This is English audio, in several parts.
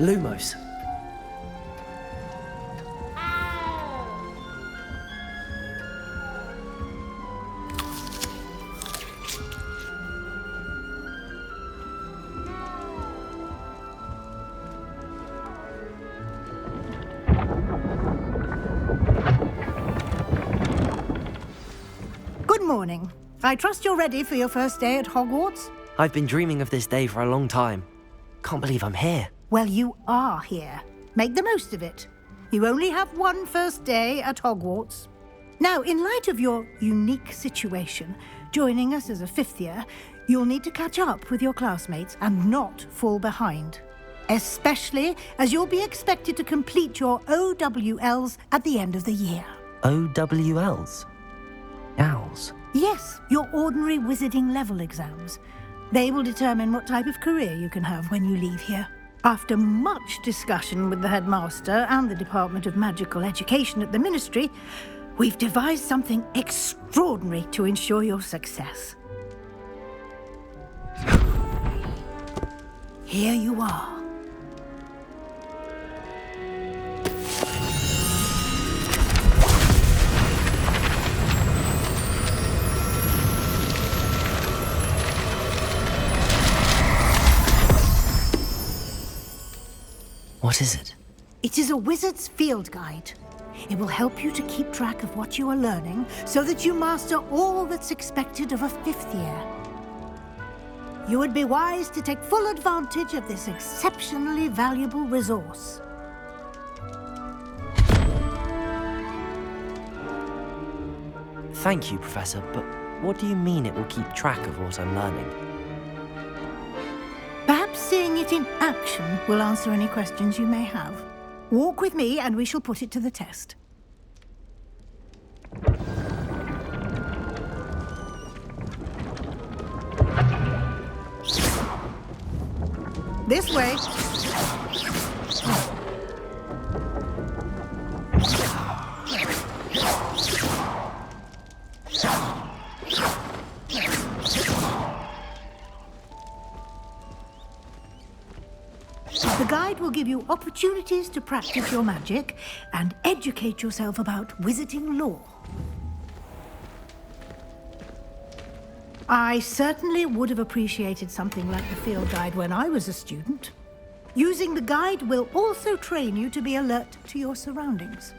Lumos. Good morning. I trust you're ready for your first day at Hogwarts? I've been dreaming of this day for a long time. Can't believe I'm here. Well, you are here. Make the most of it. You only have one first day at Hogwarts. Now, in light of your unique situation, joining us as a fifth year, you'll need to catch up with your classmates and not fall behind. Especially as you'll be expected to complete your OWLs at the end of the year. OWLs? Owls? Yes, your ordinary wizarding level exams. They will determine what type of career you can have when you leave here. After much discussion with the headmaster and the Department of Magical Education at the Ministry, we've devised something extraordinary to ensure your success. Here you are. What is it? It is a wizard's field guide. It will help you to keep track of what you are learning so that you master all that's expected of a fifth year. You would be wise to take full advantage of this exceptionally valuable resource. Thank you, Professor, but what do you mean it will keep track of what I'm learning? Perhaps seeing it in action will answer any questions you may have. Walk with me and we shall put it to the test. This way. The guide will give you opportunities to practice your magic and educate yourself about wizarding lore. I certainly would have appreciated something like the field guide when I was a student. Using the guide will also train you to be alert to your surroundings.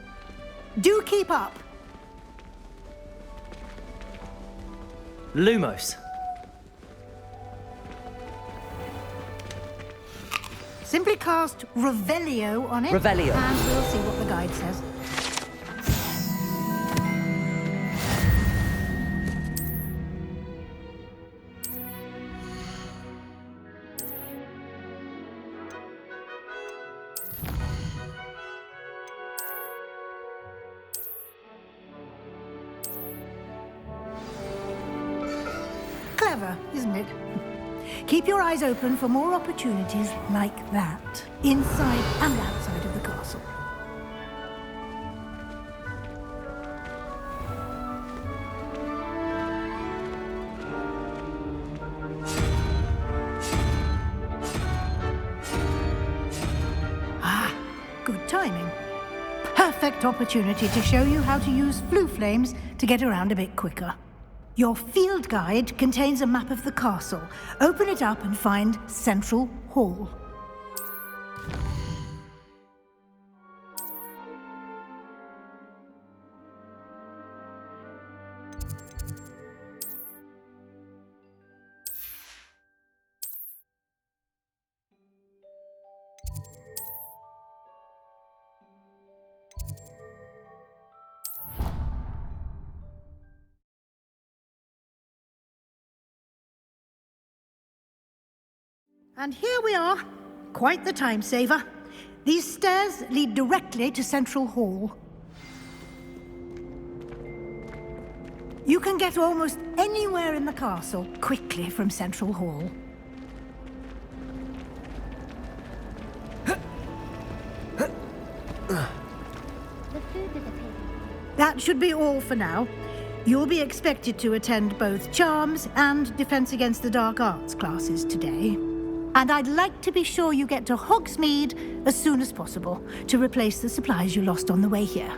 Do keep up. Lumos. Simply cast Revelio on it. Revelio. And we'll see what the guide says. Clever, isn't it? Keep your eyes open for more opportunities like that, inside and outside of the castle. Ah, good timing. Perfect opportunity to show you how to use flue flames to get around a bit quicker. Your field guide contains a map of the castle. Open it up and find Central Hall. And here we are. Quite the time saver. These stairs lead directly to Central Hall. You can get almost anywhere in the castle quickly from Central Hall. That should be all for now. You'll be expected to attend both Charms and Defense Against the Dark Arts classes today. And I'd like to be sure you get to Hogsmeade as soon as possible to replace the supplies you lost on the way here.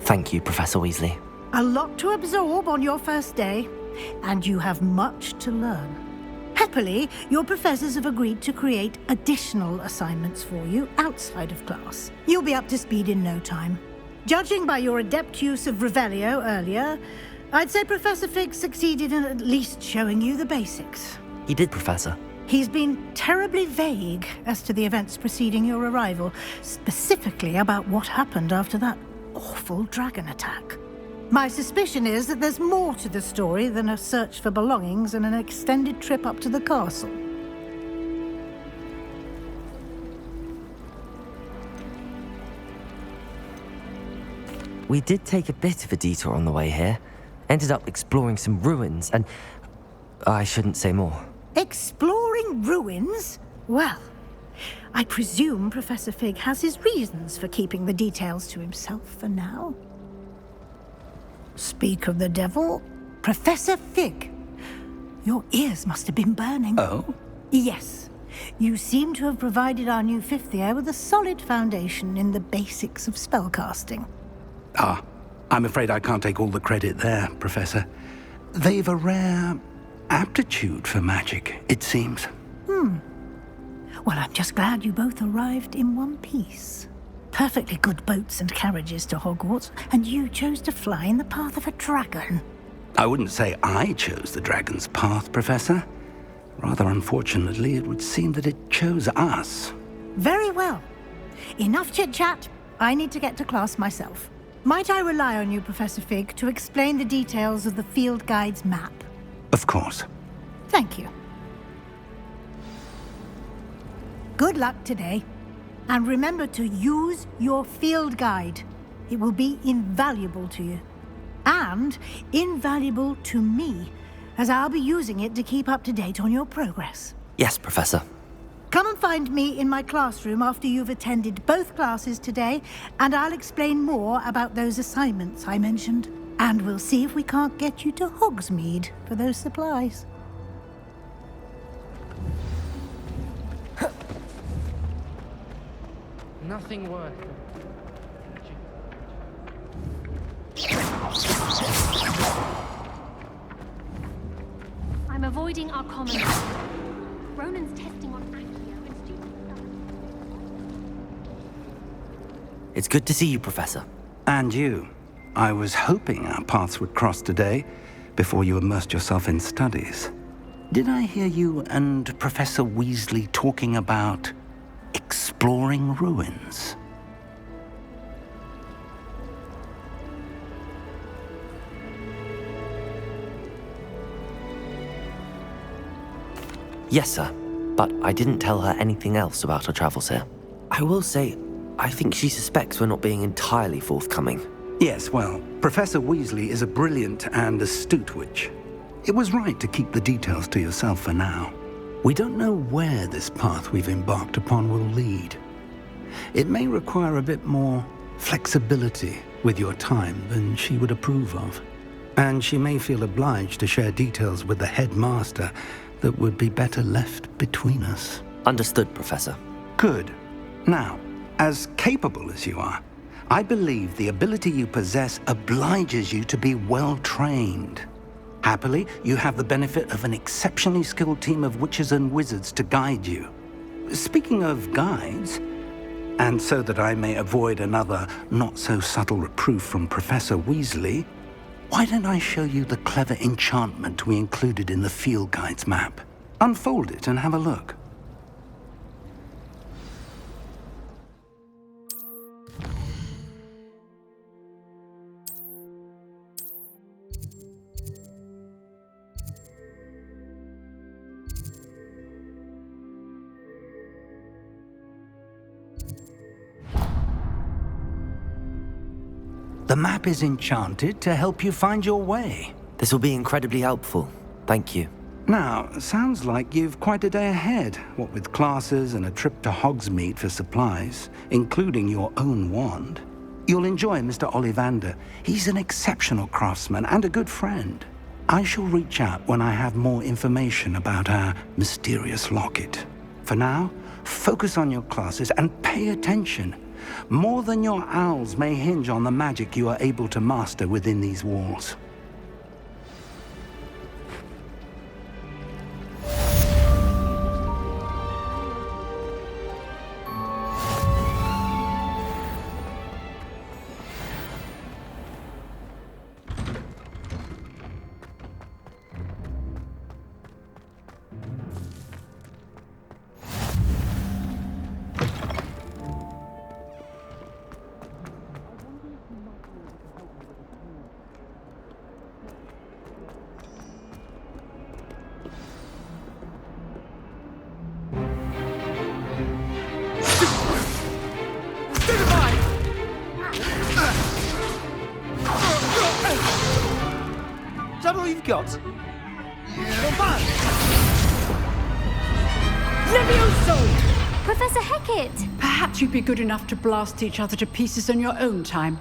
Thank you, Professor Weasley. A lot to absorb on your first day, and you have much to learn. Happily, your professors have agreed to create additional assignments for you outside of class. You'll be up to speed in no time. Judging by your adept use of Revelio earlier, I'd say Professor Fig succeeded in at least showing you the basics. He did, Professor. He's been terribly vague as to the events preceding your arrival, specifically about what happened after that awful dragon attack. My suspicion is that there's more to the story than a search for belongings and an extended trip up to the castle. We did take a bit of a detour on the way here. Ended up exploring some ruins and... I shouldn't say more. Exploring ruins? Well, I presume Professor Fig has his reasons for keeping the details to himself for now. Speak of the devil, Professor Fig. Your ears must have been burning. Oh? Yes. You seem to have provided our new fifth year with a solid foundation in the basics of spellcasting. Ah, I'm afraid I can't take all the credit there, Professor. They've a rare aptitude for magic, it seems. Well, I'm just glad you both arrived in one piece. Perfectly good boats and carriages to Hogwarts, and you chose to fly in the path of a dragon. I wouldn't say I chose the dragon's path, Professor. Rather unfortunately, it would seem that it chose us. Very well. Enough chit-chat. I need to get to class myself. Might I rely on you, Professor Fig, to explain the details of the field guide's map? Of course. Thank you. Good luck today. And remember to use your field guide. It will be invaluable to you. And invaluable to me, as I'll be using it to keep up to date on your progress. Yes, Professor. Come and find me in my classroom after you've attended both classes today, and I'll explain more about those assignments I mentioned. And we'll see if we can't get you to Hogsmeade for those supplies. Nothing worth. I'm avoiding our common. Ronan's testing on Accio and students. It's good to see you, Professor. And you. I was hoping our paths would cross today, before you immersed yourself in studies. Did I hear you and Professor Weasley talking about exploring ruins? Yes, sir. But I didn't tell her anything else about our travels here. I will say, I think she suspects we're not being entirely forthcoming. Yes, well, Professor Weasley is a brilliant and astute witch. It was right to keep the details to yourself for now. We don't know where this path we've embarked upon will lead. It may require a bit more flexibility with your time than she would approve of. And she may feel obliged to share details with the headmaster that would be better left between us. Understood, Professor. Good. Now, as capable as you are, I believe the ability you possess obliges you to be well-trained. Happily, you have the benefit of an exceptionally skilled team of witches and wizards to guide you. Speaking of guides, and so that I may avoid another not-so-subtle reproof from Professor Weasley, why don't I show you the clever enchantment we included in the field guide's map? Unfold it and have a look. The map is enchanted to help you find your way. This will be incredibly helpful. Thank you. Now, sounds like you've quite a day ahead, what with classes and a trip to Hogsmeade for supplies, including your own wand. You'll enjoy Mr. Ollivander. He's an exceptional craftsman and a good friend. I shall reach out when I have more information about our mysterious locket. For now, focus on your classes and pay attention. More than your owls may hinge on the magic you are able to master within these walls. Is that all you've got? Levioso! Professor Hackett! Perhaps you'd be good enough to blast each other to pieces in your own time.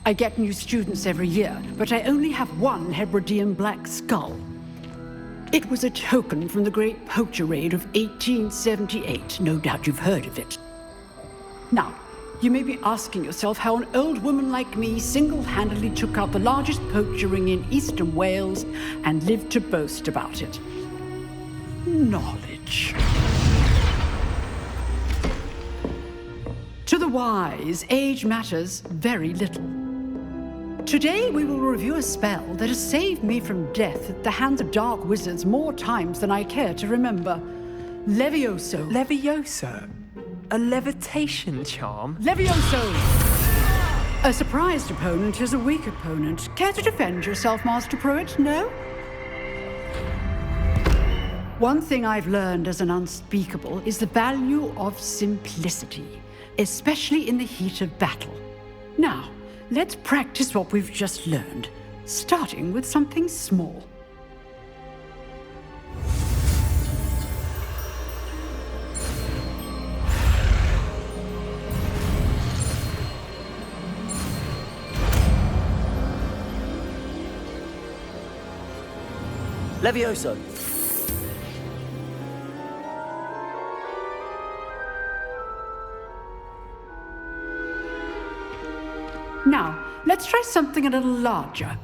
I get new students every year, but I only have one Hebridean black skull. It was a token from the Great Poacher Raid of 1878. No doubt you've heard of it. Now, you may be asking yourself how an old woman like me single-handedly took out the largest poacher ring in eastern Wales and lived to boast about it. Knowledge. To the wise, age matters very little. Today we will review a spell that has saved me from death at the hands of dark wizards more times than I care to remember. Levioso. Levioso? A levitation charm? Levioso! A surprised opponent is a weak opponent. Care to defend yourself, Master Pruitt? No? One thing I've learned as an unspeakable is the value of simplicity, especially in the heat of battle. Now, let's practice what we've just learned, starting with something small. Levioso! Now, let's try something a little larger.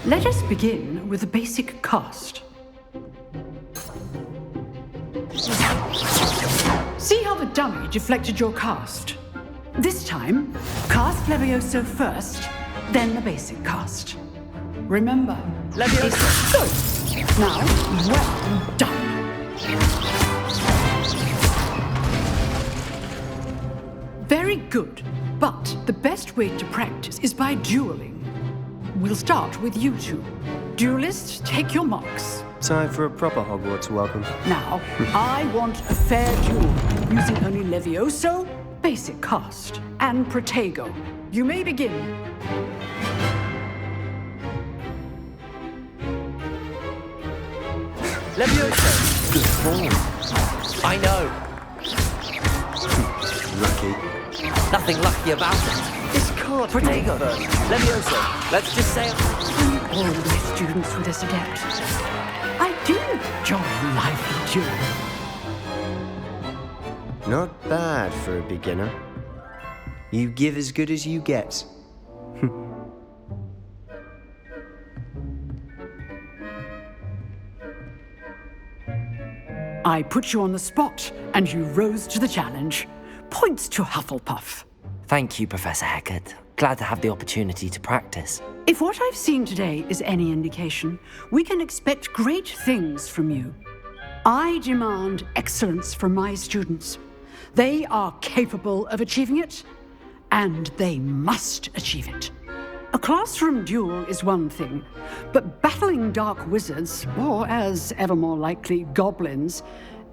Let us begin with a basic cast. See how the dummy deflected your cast? This time, cast Levioso first, then the basic cast. Remember, Levioso. Good. Now, well done. Very good, but the best way to practice is by dueling. We'll start with you two. Duelists, take your marks. Time for a proper Hogwarts welcome. Now, I want a fair duel, using only Levioso, basic cast, and Protego. You may begin. Levioso! Good form. I know. Lucky. Nothing lucky about it. This can't be Protego! first. Levioso! Let's just say... All my students were this adept. I do enjoy lively duel. Not bad for a beginner. You give as good as you get. I put you on the spot, and you rose to the challenge. Points to Hufflepuff. Thank you, Professor Hackett. Glad to have the opportunity to practice. If what I've seen today is any indication, we can expect great things from you. I demand excellence from my students. They are capable of achieving it, and they must achieve it. A classroom duel is one thing, but battling dark wizards, or as ever more likely, goblins,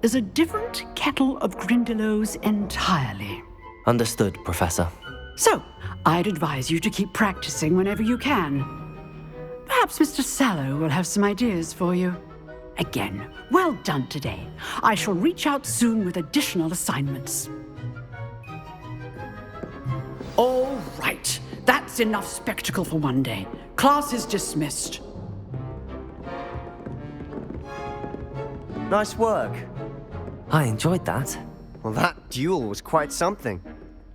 is a different kettle of Grindylows entirely. Understood, Professor. So, I'd advise you to keep practicing whenever you can. Perhaps Mr. Sallow will have some ideas for you. Again, well done today. I shall reach out soon with additional assignments. All right, that's enough spectacle for one day. Class is dismissed. Nice work. I enjoyed that. Well, that duel was quite something.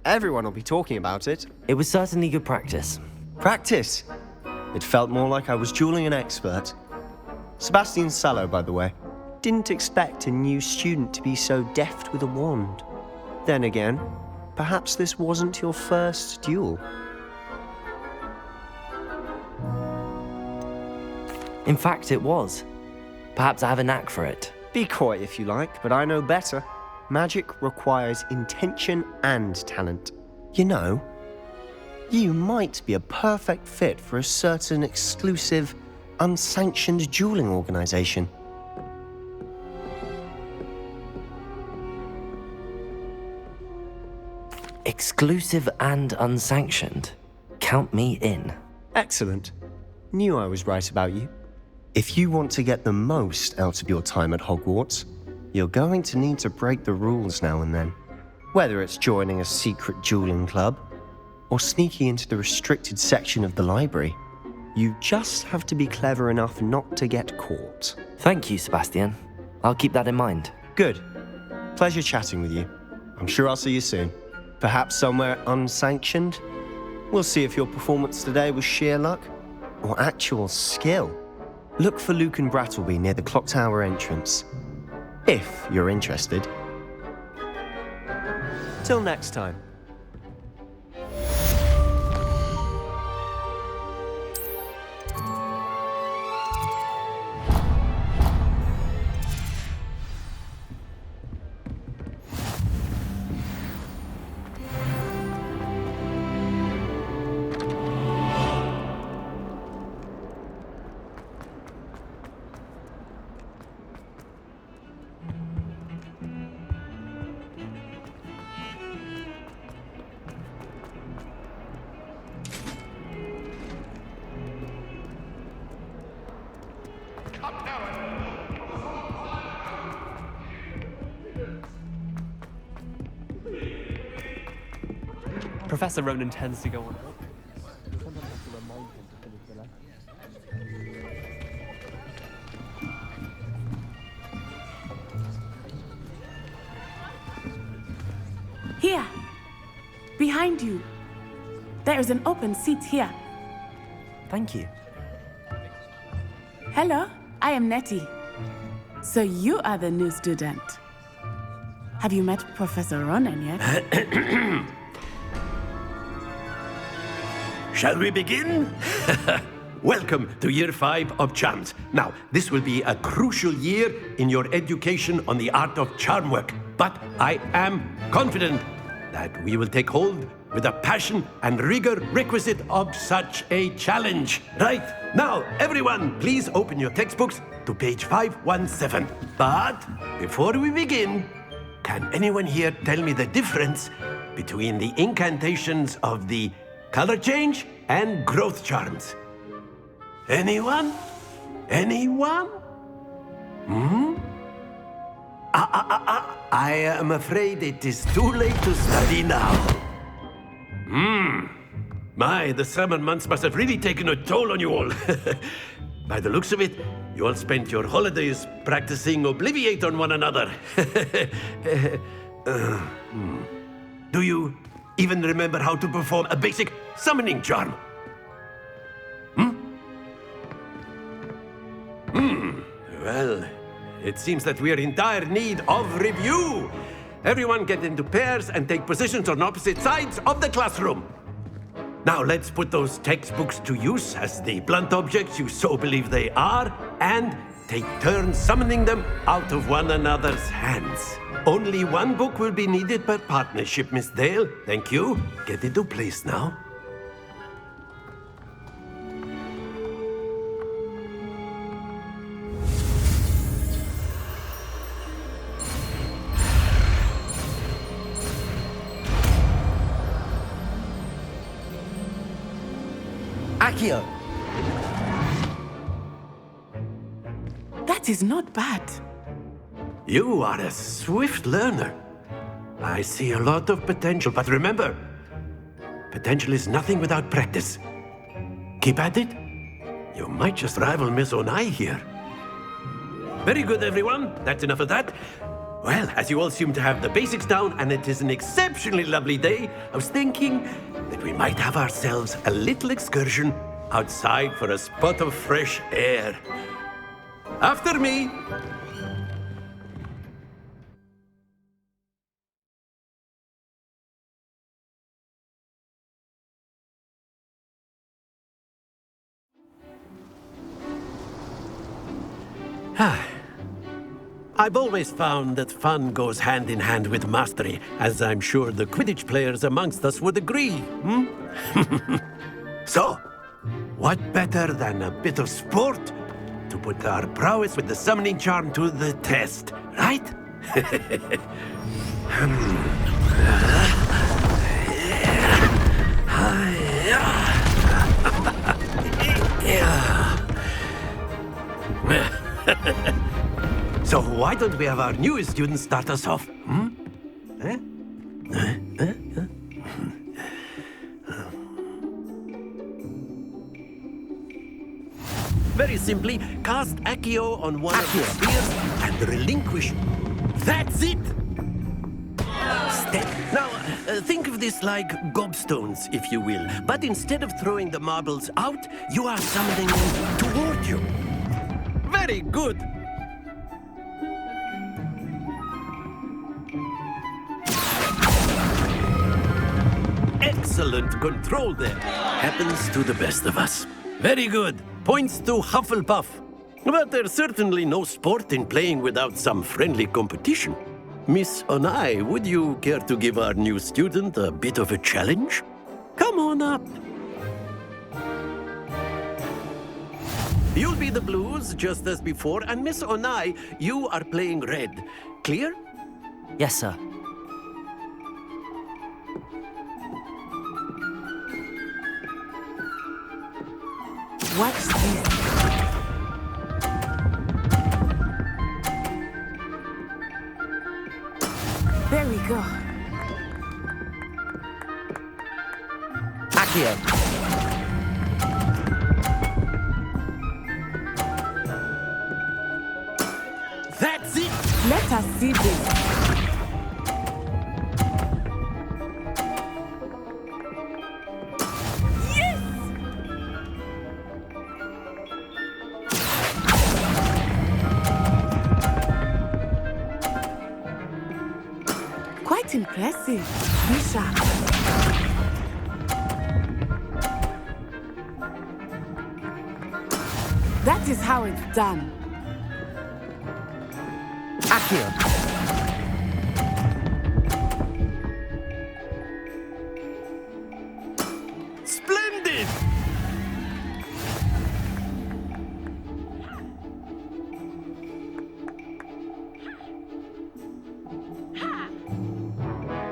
Everyone will be talking about it. It was certainly good practice. Practice. It felt more like I was dueling an expert. Sebastian Sallow, by the way. Didn't expect a new student to be so deft with a wand. Then again, perhaps this wasn't your first duel. In fact, it was. Perhaps I have a knack for it. Be coy if you like, but I know better. Magic requires intention and talent. You know, you might be a perfect fit for a certain exclusive, unsanctioned dueling organization. Exclusive and unsanctioned. Count me in. Excellent. Knew I was right about you. If you want to get the most out of your time at Hogwarts, you're going to need to break the rules now and then. Whether it's joining a secret dueling club, or sneaking into the restricted section of the library, you just have to be clever enough not to get caught. Thank you, Sebastian. I'll keep that in mind. Good. Pleasure chatting with you. I'm sure I'll see you soon. Perhaps somewhere unsanctioned? We'll see if your performance today was sheer luck or actual skill. Look for Luke and Brattleby near the clock tower entrance, if you're interested. Till next time. Professor Ronan tends to go on. Here, behind you. There is an open seat here. Thank you. Hello, I am Nettie. So you are the new student. Have you met Professor Ronan yet? Shall we begin? Welcome to Year 5 of Charms. Now, this will be a crucial year in your education on the art of charm work. But I am confident that we will take hold with the passion and rigor requisite of such a challenge. Right, now, everyone, please open your textbooks to page 517. But before we begin, can anyone here tell me the difference between the incantations of the color change and growth charms? Anyone? Anyone? I am afraid it is too late to study now. My, the summer months must have really taken a toll on you all. By the looks of it, you all spent your holidays practicing Obliviate on one another. Do you even remember how to perform a basic summoning charm? Well, it seems that we are in dire need of review. Everyone get into pairs and take positions on opposite sides of the classroom. Now let's put those textbooks to use as the blunt objects you so believe they are, and take turns summoning them out of one another's hands. Only one book will be needed per partnership, Miss Dale. Thank you. Get into place now. Accio! That is not bad. You are a swift learner. I see a lot of potential, but remember, potential is nothing without practice. Keep at it. You might just rival Miss Onai here. Very good, everyone. That's enough of that. Well, as you all seem to have the basics down, and it is an exceptionally lovely day, I was thinking that we might have ourselves a little excursion outside for a spot of fresh air. After me. I've always found that fun goes hand in hand with mastery, as I'm sure the Quidditch players amongst us would agree. So, what better than a bit of sport to put our prowess with the summoning charm to the test, right? So why don't we have our newest student start us off? Very simply, cast Accio on one of the spheres and relinquish. That's it! Now, think of this like gobstones, if you will. But instead of throwing the marbles out, you are summoning them toward you. Very good! Excellent control there. Happens to the best of us. Very good. Points to Hufflepuff. But there's certainly no sport in playing without some friendly competition. Miss Onai, would you care to give our new student a bit of a challenge? Come on up. You'll be the blues, just as before, and Miss Onai, you are playing red. Clear? Yes, sir. What's this? There we go. Accio! That's it! Let us see this. Quite impressive. Be sharp. That is how it's done. Accio! Splendid!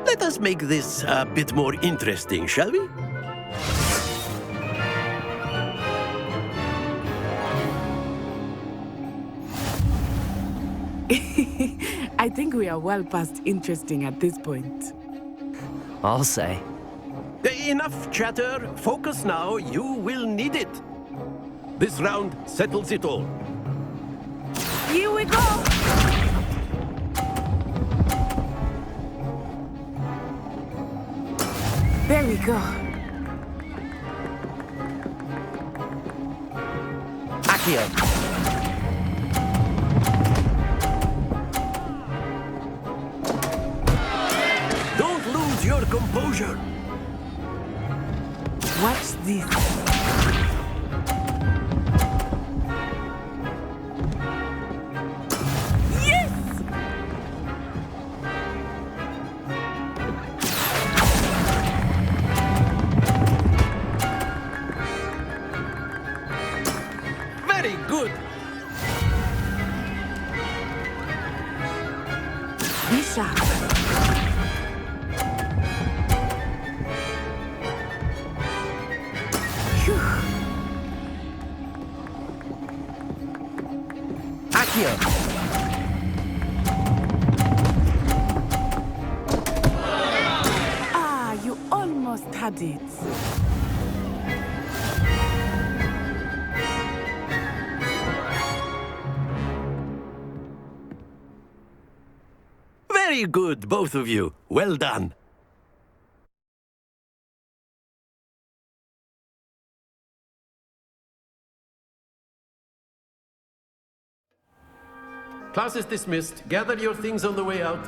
Let us make this a bit more interesting, shall we? I think we are well past interesting at this point. I'll say. Enough chatter. Focus now. You will need it. This round settles it all. Here we go! There we go. Accio! Don't lose your composure. Watch this. Very good. Be sharp. Phew. Accio! Ah, you almost had it. Very good, both of you. Well done. Class is dismissed. Gather your things on the way out.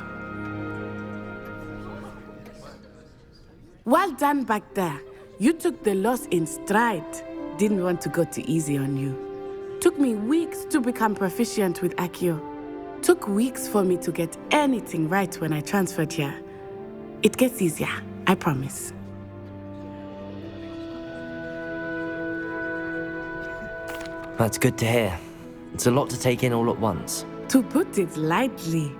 Well done back there. You took the loss in stride. Didn't want to go too easy on you. Took me weeks to become proficient with Accio. Took weeks for me to get anything right when I transferred here. It gets easier, I promise. That's good to hear. It's a lot to take in all at once. To put it lightly,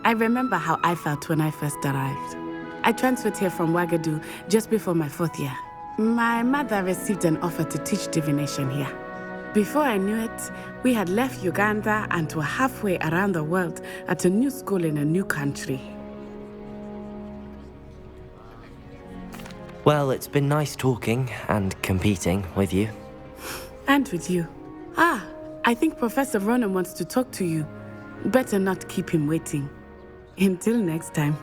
I remember how I felt when I first arrived. I transferred here from Ouagadougou just before my 4th year. My mother received an offer to teach divination here. Before I knew it, we had left Uganda and were halfway around the world at a new school in a new country. Well, it's been nice talking and competing with you. And with you. Ah, I think Professor Ronan wants to talk to you. Better not keep him waiting. Until next time.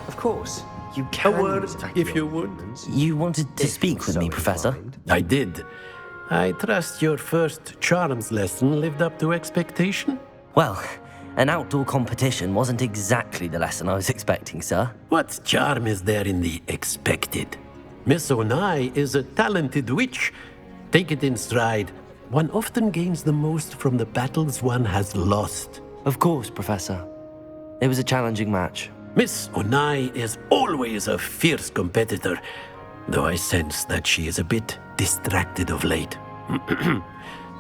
Of course, you can. A word, use Accio if you would. movements. You wanted to If speak you're with so me, Professor? inclined. I did. I trust your first charms lesson lived up to expectation? Well, an outdoor competition wasn't exactly the lesson I was expecting, sir. What charm is there in the expected? Miss Onai is a talented witch. Take it in stride. One often gains the most from the battles one has lost. Of course, Professor. It was a challenging match. Miss Onai is always a fierce competitor, though I sense that she is a bit distracted of late.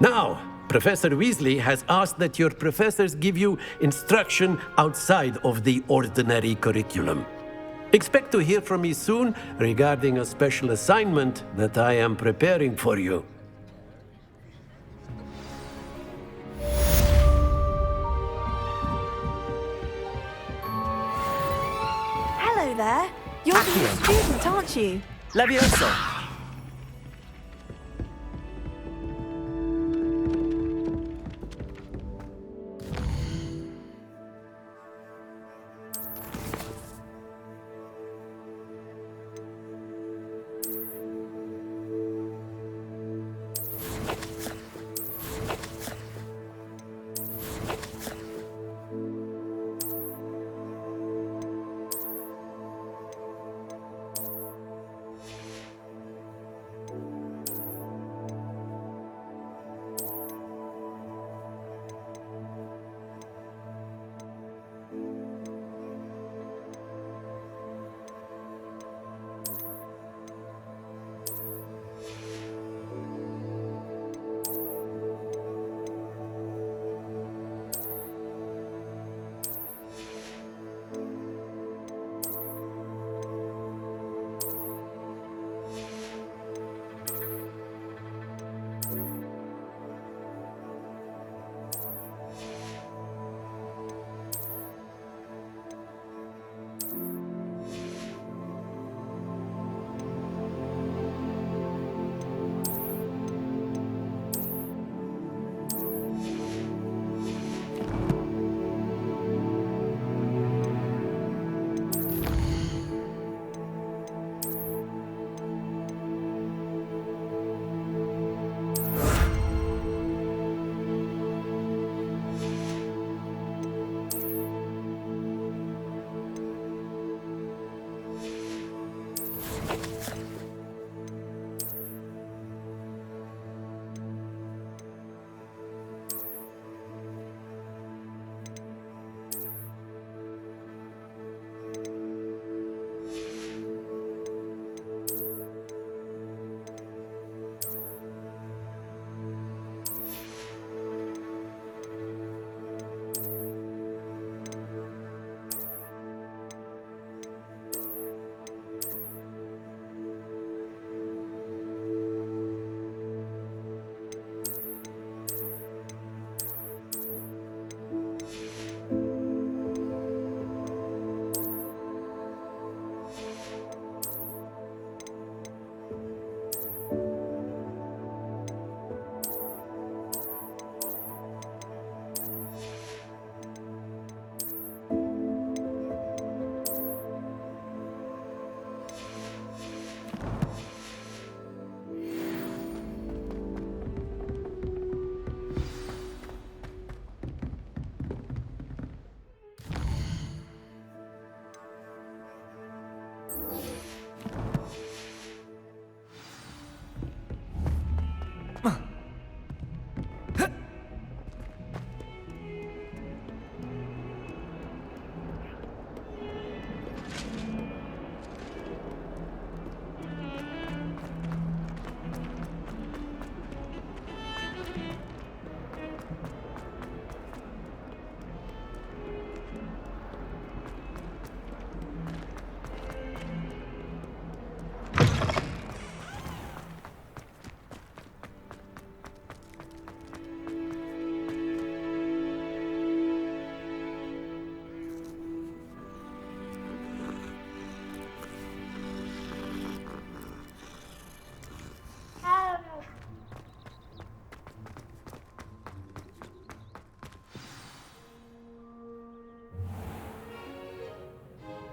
Now, Professor Weasley has asked that your professors give you instruction outside of the ordinary curriculum. Expect to hear from me soon regarding a special assignment that I am preparing for you. Hello there. You're the new student, aren't you? Levioso!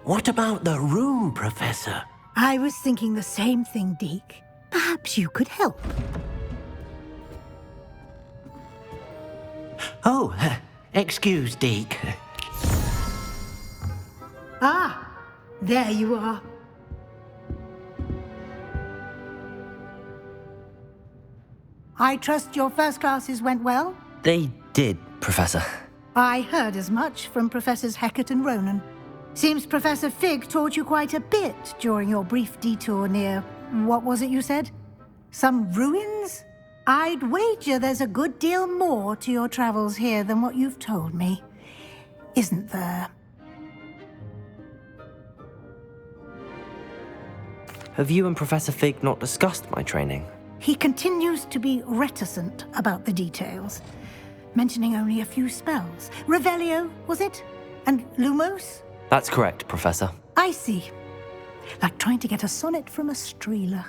What about the room, Professor? I was thinking the same thing, Deke. Perhaps you could help. Oh, excuse, Deke. Ah, there you are. I trust your first classes went well? They did, Professor. I heard as much from Professors Hecat and Ronan. Seems Professor Fig taught you quite a bit during your brief detour near... what was it you said? Some ruins? I'd wager there's a good deal more to your travels here than what you've told me. Isn't there? Have you and Professor Fig not discussed my training? He continues to be reticent about the details, mentioning only a few spells. Revelio, was it? And Lumos? That's correct, Professor. I see. Like trying to get a sonnet from a streeler.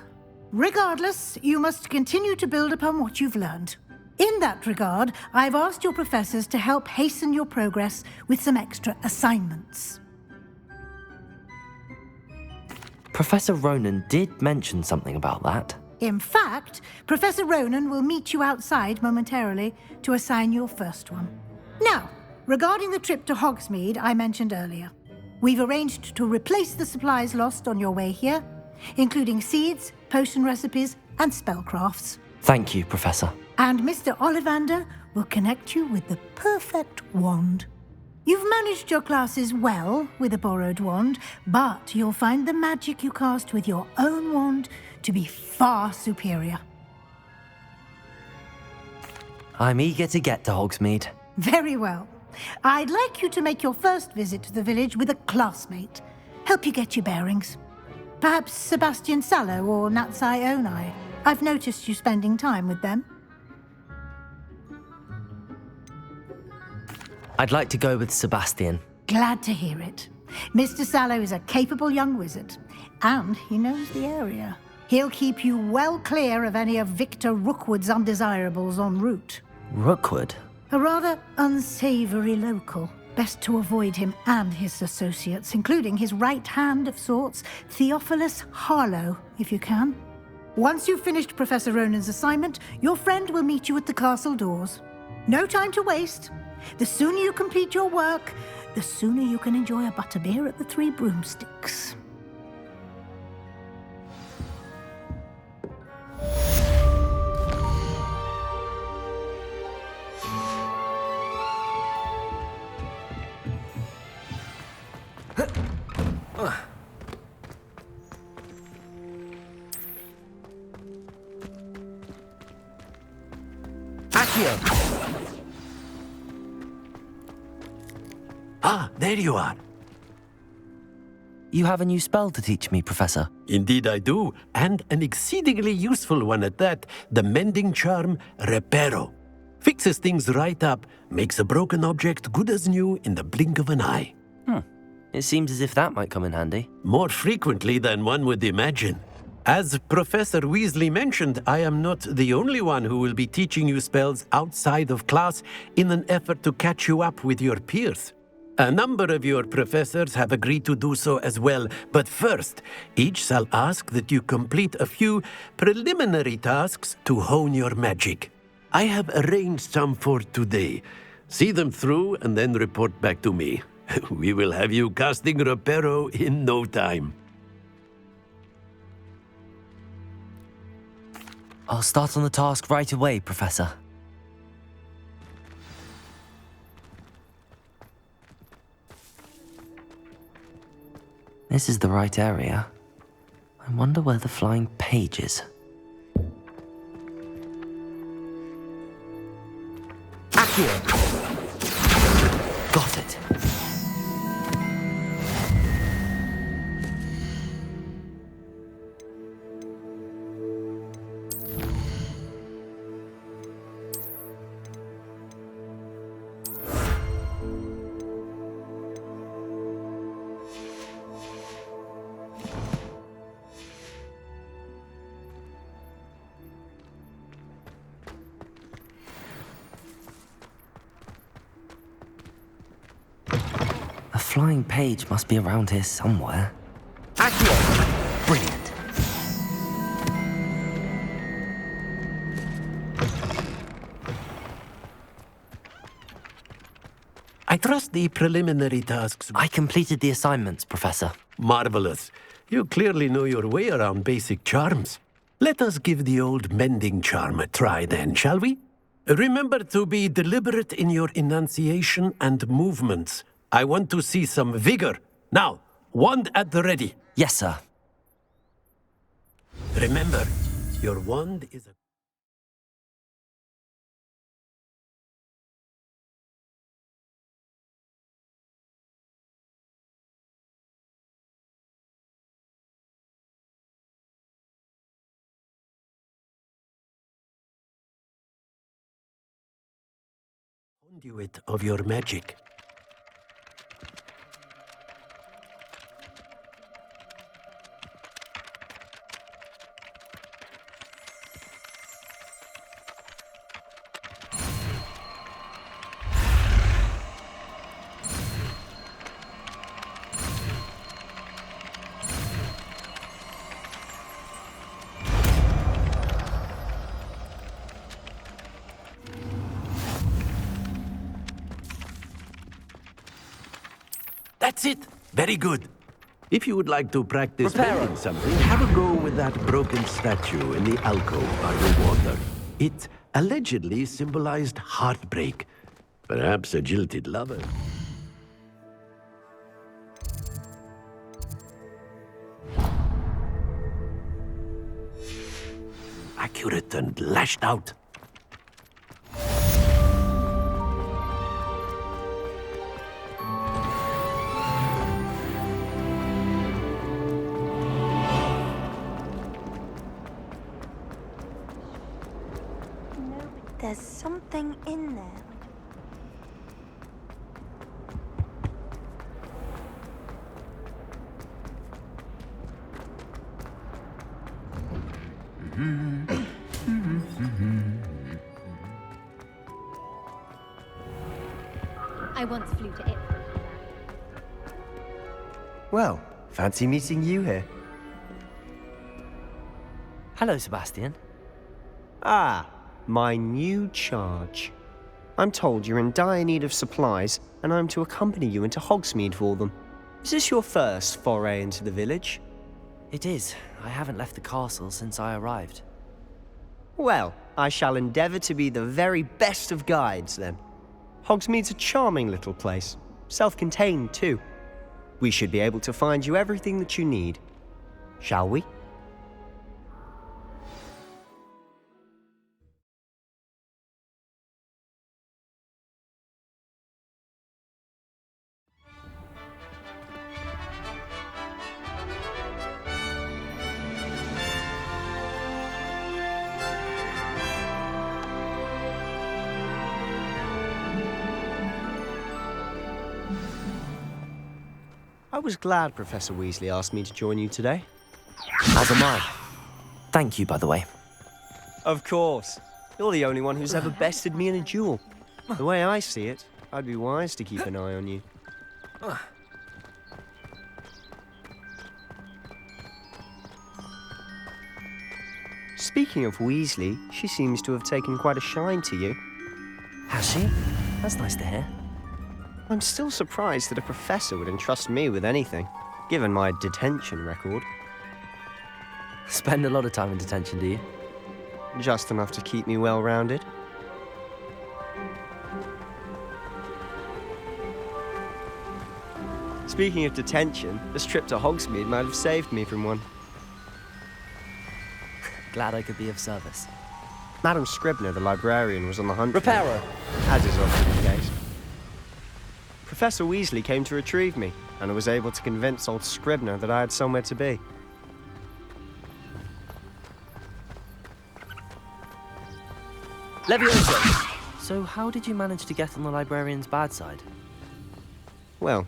Regardless, you must continue to build upon what you've learned. In that regard, I've asked your professors to help hasten your progress with some extra assignments. Professor Ronan did mention something about that. In fact, Professor Ronan will meet you outside momentarily to assign your first one. Now, regarding the trip to Hogsmeade I mentioned earlier, we've arranged to replace the supplies lost on your way here, including seeds, potion recipes, and spellcrafts. Thank you, Professor. And Mr. Ollivander will connect you with the perfect wand. You've managed your classes well with a borrowed wand, but you'll find the magic you cast with your own wand to be far superior. I'm eager to get to Hogsmeade. Very well. I'd like you to make your first visit to the village with a classmate. Help you get your bearings. Perhaps Sebastian Sallow or Natsai Onai. I've noticed you spending time with them. I'd like to go with Sebastian. Glad to hear it. Mr. Sallow is a capable young wizard, and he knows the area. He'll keep you well clear of any of Victor Rookwood's undesirables en route. Rookwood? A rather unsavory local. Best to avoid him and his associates, including his right hand of sorts, Theophilus Harlow, if you can. Once you've finished Professor Ronan's assignment, your friend will meet you at the castle doors. No time to waste. The sooner you complete your work, the sooner you can enjoy a butterbeer at the Three Broomsticks. Ah, there you are. You have a new spell to teach me, Professor. Indeed I do, and an exceedingly useful one at that. The mending charm, Reparo. Fixes things right up, makes a broken object good as new in the blink of an eye. It seems as if that might come in handy. More frequently than one would imagine. As Professor Weasley mentioned, I am not the only one who will be teaching you spells outside of class in an effort to catch you up with your peers. A number of your professors have agreed to do so as well, but first, each shall ask that you complete a few preliminary tasks to hone your magic. I have arranged some for today. See them through and then report back to me. We will have you casting Reparo in no time. I'll start on the task right away, Professor. This is the right area. I wonder where the flying page is. Accio! Got it. flying page must be around here somewhere. Accio! Brilliant. I trust the preliminary tasks. I completed the assignments, Professor. Marvelous. You clearly know your way around basic charms. Let us give the old mending charm a try then, shall we? Remember to be deliberate in your enunciation and movements. I want to see some vigor. Now, wand at the ready. Yes, sir. Remember, your wand is a... conduit of your magic. That's it. Very good. If you would like to practice bending something, have a go with that broken statue in the alcove by the water. It allegedly symbolized heartbreak. Perhaps a jilted lover. Accurate and lashed out. There's something in there. I once flew to it. Well, fancy meeting you here. Hello, Sebastian. Ah, my new charge. I'm told you're in dire need of supplies, and I'm to accompany you into Hogsmeade for them. Is this your first foray into the village? It is. I haven't left the castle since I arrived. Well, I shall endeavour to be the very best of guides, then. Hogsmeade's a charming little place, self-contained too. We should be able to find you everything that you need. Shall we? I was glad Professor Weasley asked me to join you today. As am I. Thank you, by the way. Of course. You're the only one who's ever bested me in a duel. The way I see it, I'd be wise to keep an eye on you. Speaking of Weasley, she seems to have taken quite a shine to you. Has she? That's nice to hear. I'm still surprised that a professor would entrust me with anything, given my detention record. Spend a lot of time in detention, do you? Just enough to keep me well-rounded. Speaking of detention, this trip to Hogsmeade might have saved me from one. Glad I could be of service. Madam Scribner, the librarian, was on the hunt for me, Reparo! as is often the case. Professor Weasley came to retrieve me, and I was able to convince old Scribner that I had somewhere to be. Levioso! So how did you manage to get on the librarian's bad side? Well,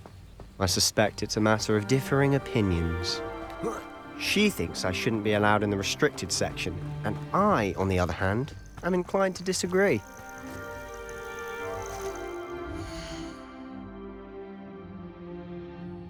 I suspect it's a matter of differing opinions. She thinks I shouldn't be allowed in the restricted section, and I, on the other hand, am inclined to disagree.